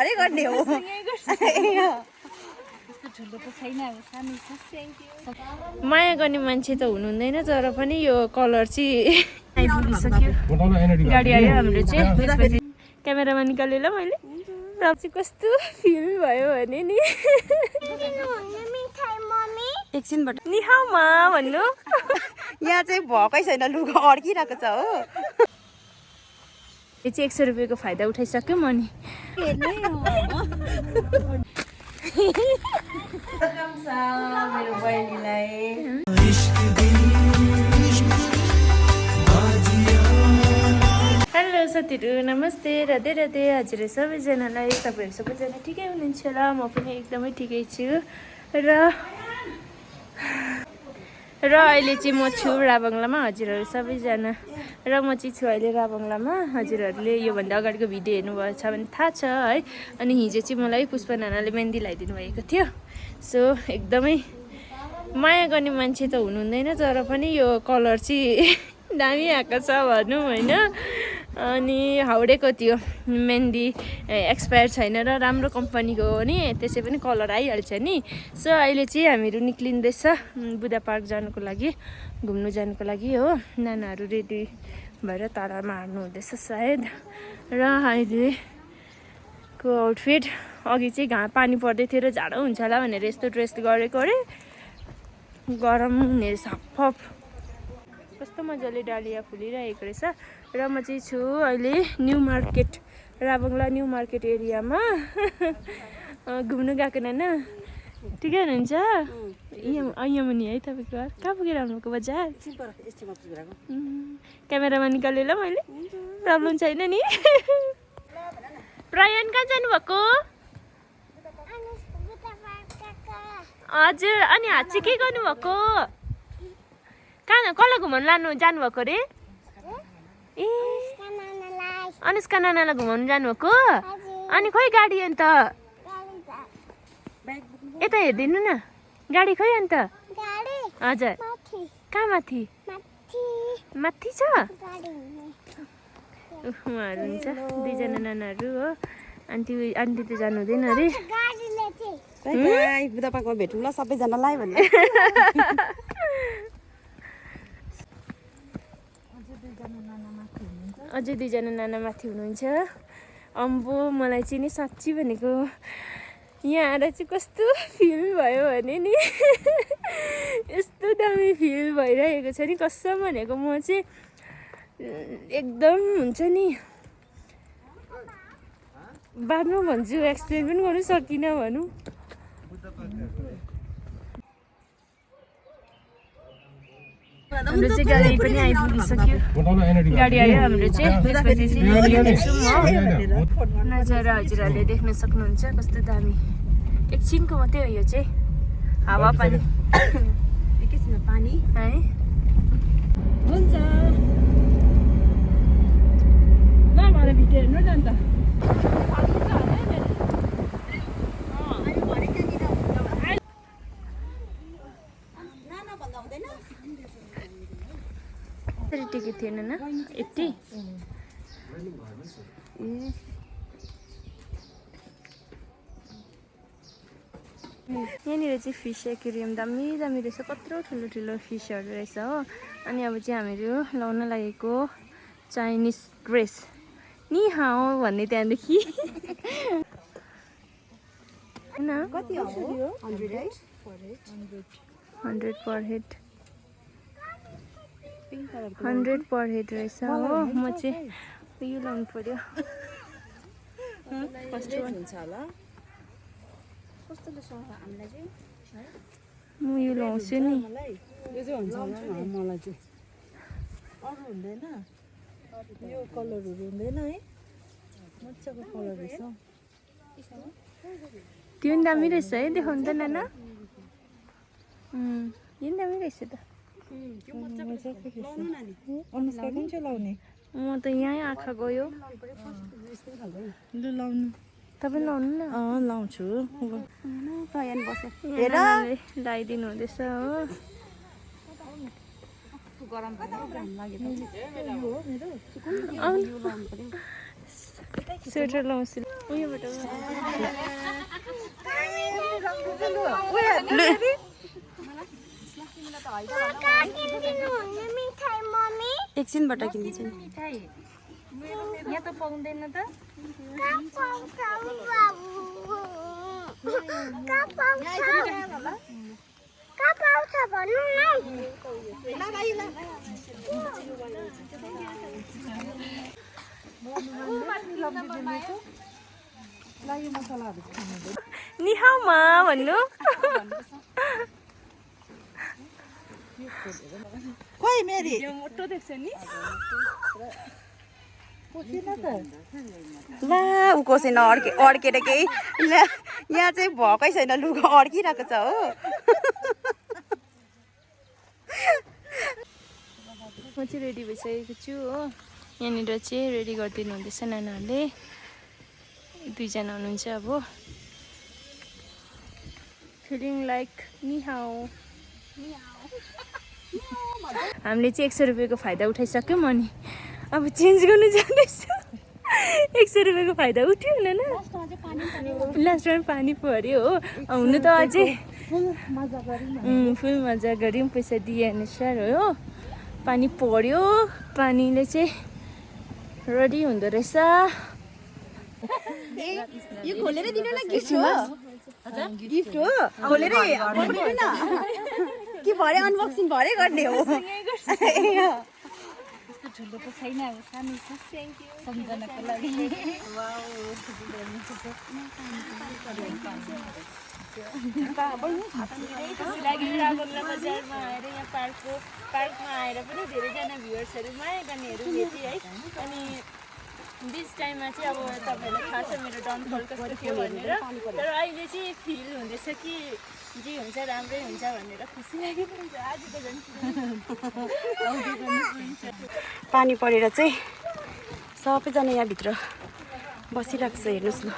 अरे गर्ने हो माया गर्ने मान्छे त हुनुहुँदैन तर पनि यो कलर चाहिँ आइपुगिसक्यो गाडी आयो हाम्रो चाहिँ क्यामेरामा निकालेँ ल मैले र चाहिँ कस्तो फिल भयो भने नि एकछिनबाट निहाउमा भन्नु यहाँ चाहिँ भएकै छैन लुगा अड्किरहेको छ हो यो चाहिँ 100 रुपियाँको फाइदा उठाइसक्यो म नि मेरो बहिनीलाई हेलो साथीहरू नमस्ते राधे राधे हजुर सबैजनालाई तपाईँहरू सबैजना ठिकै हुनुहुन्छ होला म पनि एकदमै ठिकै छु र अहिले चाहिँ म छु राबङलामा हजुरहरू सबैजना र म चाहिँ छु अहिले राबङलामा हजुरहरूले योभन्दा अगाडिको भिडियो हेर्नुभएको छ भने थाहा छ है अनि हिजो चाहिँ मलाई पुष्पा नानाले मेहन्दी लगाइदिनु भएको थियो सो एकदमै माया गर्ने मान्छे त हुनुहुँदैन तर पनि यो कलर चाहिँ दामी आएको छ भनौँ होइन अनि हाउडेको थियो मेहन्दी एक्सपायर छैन र राम्रो कम्पनीको हो नि त्यसै पनि कलर आइहाल्छ नि सो अहिले चाहिँ हामीहरू निक्लिँदैछ बुद्ध पार्क जानुको लागि घुम्नु जानुको लागि हो नानाहरू रेडी भएर तारामा हार्नु हुँदैछ सायद र अहिलेको आउटफिट अघि चाहिँ पानी पर्दै थियो र जाडो हुन्छ होला भनेर यस्तो ड्रेस गरेको अरे गरम हुने सफफ कस्तो मजाले डालिया फुलिरहेको रहेछ र म चाहिँ छु अहिले न्यू मार्केट राबङला न्यू मार्केट एरियामा घुम्नु गएको नाना ठिकै हुनुहुन्छ यहाँ मुनि है तपाईँको घर कहाँ पुगेर आउनुभएको बजार क्यामेरामा निकालेँ ल मैले प्रब्लम छैन नि प्रयान कहाँ जानुभएको हजुर अनि हात चाहिँ के गर्नुभएको कहाँ कसलाई घुमाउनु जानुभएको अरे ए अनुष्का नानालाई घुमाउनु जानुभएको अनि खोइ गाडी अन्त यता हेरिदिनु न गाडी खोइ अन्त हजुर कहाँ माथि माथि छ उहाँहरू हुन्छ दुईजना नानाहरू हो आन्टी त जानु हुँदैन अरे बुद्ध पार्कमा भेटौँ ल सबैजनालाई भन्नु अझै दुईजना नाना माथि हुनुहुन्छ अम्बो मलाई चाहिँ नि साँच्ची भनेको यहाँ आएर चाहिँ कस्तो फिल भयो भने नि यस्तो दामी फिल भइरहेको छ नि कसम भनेको म चाहिँ एकदम हुन्छ नि बादमा भन्छु एक्सप्लेन पनि गर्नु सकिनँ भनौँ हाम्रो चाहिँ गाडी पनि आइपुगिसक्यो गाडी आयो हाम्रो चाहिँ त्यसपछि चाहिँ नजारा हजुरहरूले देख्न सक्नुहुन्छ कस्तो दामी एकछिनको मात्रै हो यो चाहिँ हावा पानी एकैछिनमा पानी है हुन्छ ल मलाई भिडियो हेर्नु न अन्त टिकट थिएन न 80 यहाँनिर चाहिँ फिस एक्वेरियम दामी दामी रहेछ कत्रो ठुलो ठुलो फिसहरू रहेछ हो अनि अब चाहिँ हामीहरू लाउन लागेको चाइनिज ड्रेस नि हाओ भन्ने त्यहाँदेखि कति हो 100 पर हेड 100 पर हेड रहेछ हो म चाहिँ यो लाउनु पर्यो फर्स्ट हुन्छ होला कस्तो हामीलाई चाहिँ म यो लाउँछु नि यो चाहिँ हुन्छ मलाई चाहिँ अरू हुँदैन यो कलरहरू हुँदैन है मजाको कलर रहेछ त्यो पनि दामी रहेछ है देखाउनु त नाना यो पनि दामी रहेछ त अनुष्का कुन चाहिँ लाउने म त यहीँ आँखा गयो लु लाउनु तपाईँ लाउनु न लाउँछु प्रयान बस हेर लगाइदिनु हुँदैछ हो गरम लाग्यो स्वेटर लाउँछु उयोबाट एकछिनबाट किनिदिन्छु नि यहाँ त पाउँदैन त निहाउमा भन्नु खोइ मेरी यो मोटो देख्छ नि ला ऊ कसै अड्केर केही ला यहाँ चाहिँ भएकै छैन लुगा अड्किरहेको छ हो म चाहिँ रेडी भइसकेको छु हो यहाँनिर चाहिँ रेडी गरिदिनु हुँदैछ नानाहरूले दुईजना हुनुहुन्छ अब फिलिङ लाइक निहाउ हामीले चाहिँ 100 रुपियाँको फाइदा उठाइसक्यौँ अनि अब चेन्ज गर्नु जाँदैछ 100 रुपियाँको फाइदा उठ्यो होइन लास्टमा पानी पर्यो हो हुनु त अझै फुल मजा गऱ्यौँ पैसा दिए अनुसार हो पानी पर्यो पानीले चाहिँ रेडी हुँदो रहेछ यो खोलेर दिनु न गिफ्ट हो गिफ्ट हो खोलेर पठाउनु न कि भरे अनबक्सिङ भरे गर्ने हो ठुलो त छैन अब सानो छ थ्याङ्क यू सम्झनाको लागि राबङ्ला बजारमा आएर यहाँ पार्कमा आएर पनि धेरैजना भ्युवर्सहरू माया गर्नेहरू भेटेँ है अनि दिस टाइममा चाहिँ अब तपाईँहरूलाई थाहा छ मेरो डाउनफल कस्तो थियो भनेर तर अहिले चाहिँ फिल हुँदैछ कि जे हुन्छ राम्रै हुन्छ भनेर खुसी लागेको हुन्छ आज त झन् पानी परेर चाहिँ सबैजना यहाँभित्र बसिरहेको छ हेर्नुहोस् न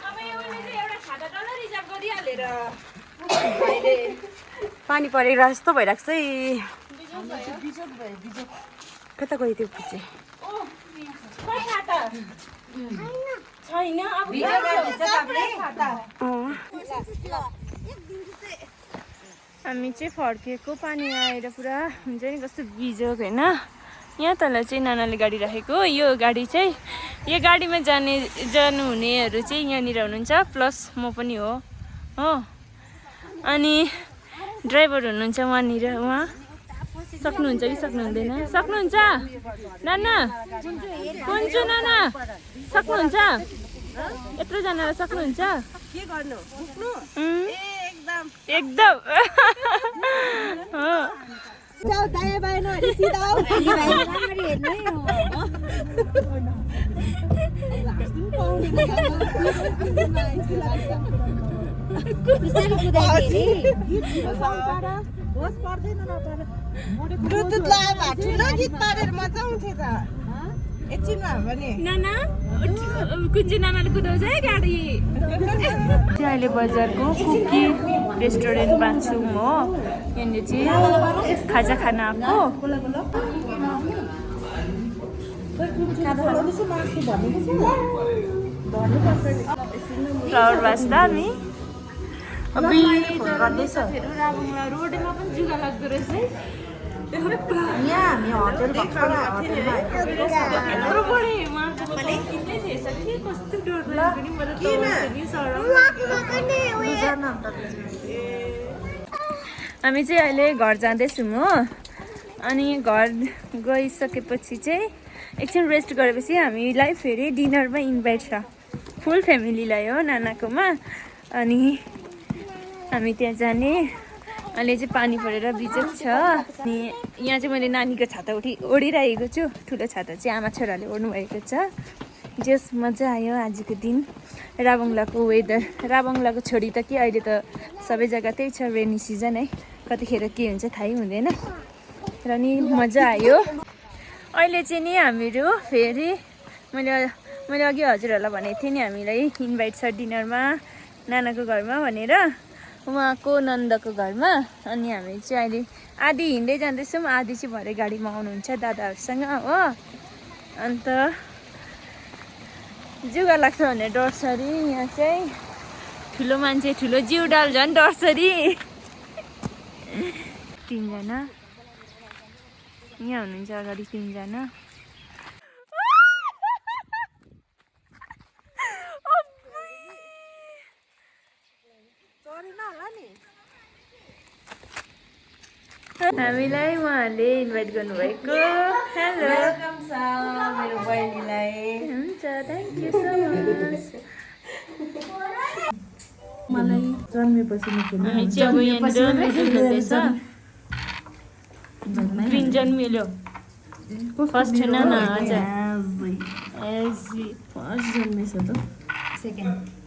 पानी परेर यस्तो भइरहेको छ है कता गयो त्यो पछि छैन अब हामी चाहिँ फर्केको पानी आएर पुरा हुन्छ नि कस्तो बिजोग होइन यहाँ तल चाहिँ नानाले गाडी राखेको यो गाडी चाहिँ यो गाडीमा जानुहुनेहरू चाहिँ यहाँनिर हुनुहुन्छ प्लस म पनि हो अनि ड्राइभर हुनुहुन्छ उहाँनिर उहाँ सक्नुहुन्छ कि सक्नुहुँदैन सक्नुहुन्छ नाना कुन्चु नाना सक्नुहुन्छ यत्रोजनालाई सक्नुहुन्छ के गर्नु एकदम ब्लुटुथ लगाएर ठुलो गीत पारेर मजा आउँथ्यो त एकछिनमा भने नाना कुन्जु नानाले कुदाउँछ है गाडी अहिले बजारको कुकी रेस्टुरेन्टमा छु म यहाँनिर चाहिँ खाजा खान आएको फ्लावर बास्दा हामी राबङ्ला रोडमा पनि जुगा लाग्दो रहेछ है हामी चाहिँ अहिले घर जाँदैछौँ हो अनि घर गइसकेपछि चाहिँ एकछिन रेस्ट गरेपछि हामीलाई फेरि डिनरमा इन्भाइट छ फुल फ्यामिलीलाई हो नानाकोमा अनि हामी त्यहाँ जाने अहिले चाहिँ पानी परेर बिजोग छ अनि यहाँ चाहिँ मैले नानीको छाता ओढिरहेको छु ठुलो छाता चाहिँ आमा छोराले ओढ्नु भएको छ जस मजा आयो आजको दिन राबङ्लाको वेदर राबङ्लाको छोडी त के अहिले त सबै जग्गा त्यही छ रेनी सिजन है कतिखेर के हुन्छ थाहै हुँदैन र नि मजा आयो अहिले चाहिँ नि हामीहरू फेरि मैले अघि हजुरहरूलाई भनेको थिएँ नि हामीलाई इन्भाइट छ डिनरमा नानाको घरमा भनेर उहाँको नन्दको घरमा अनि हामी चाहिँ अहिले आधी हिँड्दै जाँदैछौँ आधी चाहिँ भरे गाडीमा आउनुहुन्छ दादाहरूसँग हो अन्त जुगा लाग्छ भने डर्छ अरे यहाँ चाहिँ ठुलो मान्छे ठुलो जिउ डाल झन् डर्छ अरे 3 जना यहाँ हुनुहुन्छ अगाडि 3 जना हामीलाई उहाँहरूले इन्भाइट गर्नुभएको हेलो वेलकम छ मेरो बहिनीलाई हुन्छ थ्याङ्क यू सो मच मलाई जन्मेपछि हामी चाहिँ अब यहाँनिर खेल्दैछ ग्रिन जन्मिल्यो फर्स्ट छैन न हजुर फर्स्ट जन्मेछ त सेकेन्ड